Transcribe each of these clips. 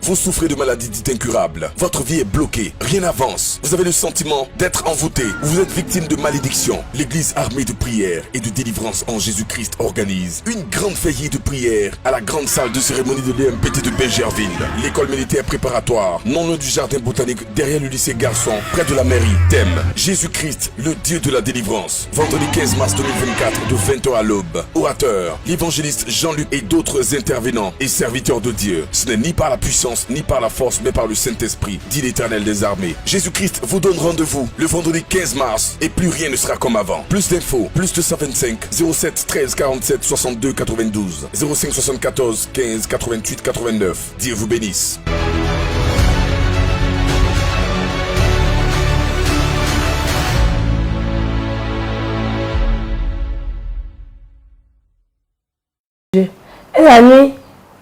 Vous souffrez de maladies dites incurables. Votre vie est bloquée. Rien n'avance. Vous avez le sentiment d'être envoûté. Vous êtes victime de malédiction. L'Église armée de prière et de délivrance en Jésus-Christ organise une grande veillée de prière à la grande salle de cérémonie de l'EMPT de Bergerville. L'école militaire préparatoire, non loin du jardin botanique, derrière le lycée Garçon, près de la mairie. Thème: Jésus-Christ, le Dieu de la délivrance. Vendredi 15 mars 2024 de 20h à l'aube. Orateur, l'évangéliste Jean-Luc et d'autres intervenants et serviteurs de Dieu. Ce n'est ni par la puissance, ni par la force, mais par le Saint-Esprit, dit l'Éternel des armées. Jésus-Christ vous donne rendez-vous le vendredi 15 mars et plus rien ne sera comme avant. Plus d'infos, plus 225 07 13 47 62 92 05 74 15 88 89. Dieu vous bénisse. Et la nuit,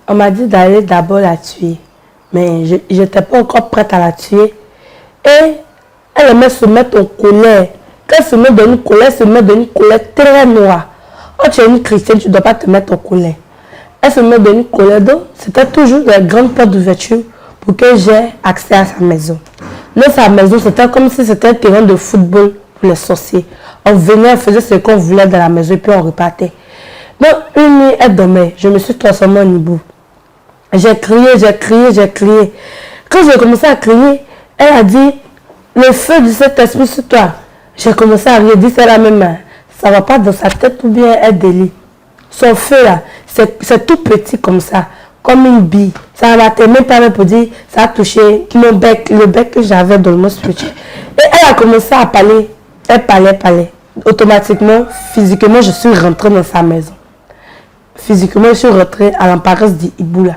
on m'a dit d'aller d'abord la tuer. Mais je n'étais pas encore prête à la tuer. Et elle aimait se mettre en colère. Quand elle se met dans une colère, elle se met dans une colère très noire. Oh, tu es une chrétienne, tu ne dois pas te mettre en colère. Elle se met dans une colère. Donc, c'était toujours la grande porte d'ouverture pour que j'ai accès à sa maison. Dans sa maison, c'était comme si c'était un terrain de football pour les sorciers. On venait, on faisait ce qu'on voulait dans la maison et puis on repartait. Donc, une nuit, elle dormait. Je me suis transformée en hibou. J'ai crié, j'ai crié, j'ai crié. Quand j'ai commencé à crier, elle a dit, le feu de cet esprit sur toi. J'ai commencé à rire, dit c'est la même. Ça va pas dans sa tête ou bien elle délit. Son feu là, c'est tout petit comme ça, comme une bille. Ça va même pas pour dire, ça a touché mon bec, le bec que j'avais dans le mot spirituel. Et elle a commencé à parler. Elle parlait. Automatiquement, physiquement, je suis rentrée dans sa maison. Physiquement, je suis rentrée à l'emparesse d'Ibou là.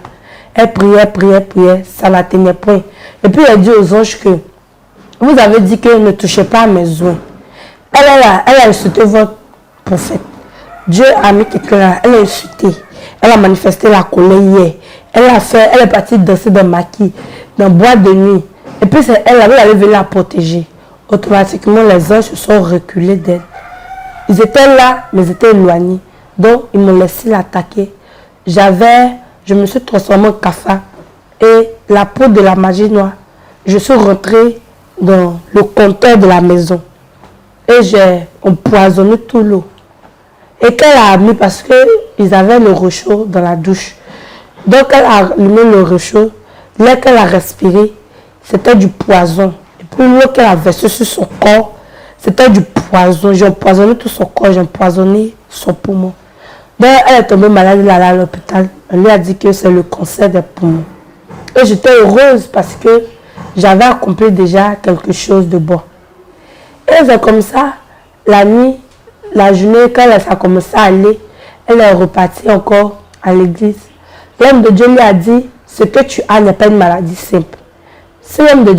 Elle priait, ça la tenait point. Et puis elle dit aux anges que vous avez dit que ne touchez pas à mes oins. Elle a insulté votre prophète. Dieu a mis quelqu'un là, elle a insulté. Elle a manifesté la colère hier. Elle est partie danser dans le maquis, dans le bois de nuit. Et puis elle avait venu la protéger. Automatiquement, les anges se sont reculés d'elle. Ils étaient là, mais ils étaient éloignés. Donc, ils m'ont laissé l'attaquer. Je me suis transformée en cafard. Et la peau de la magie noire, je suis rentrée dans le compteur de la maison. Et j'ai empoisonné tout l'eau. Et qu'elle a mis, parce qu'ils avaient le réchaud dans la douche. Donc, elle a allumé le réchaud. L'air qu'elle a respiré, c'était du poison. Et puis, l'eau qu'elle a versée sur son corps, c'était du poison. J'ai empoisonné tout son corps, j'ai empoisonné son poumon. Donc, elle est tombée malade, elle est allée à l'hôpital. On lui a dit que c'est le cancer des poumons. Et j'étais heureuse parce que j'avais accompli déjà quelque chose de bon. Et c'est comme ça, la nuit, la journée, quand elle a commencé à aller, elle est repartie encore à l'église. L'homme de Dieu lui a dit, ce que tu as n'est pas une maladie simple. Si l'homme de Dieu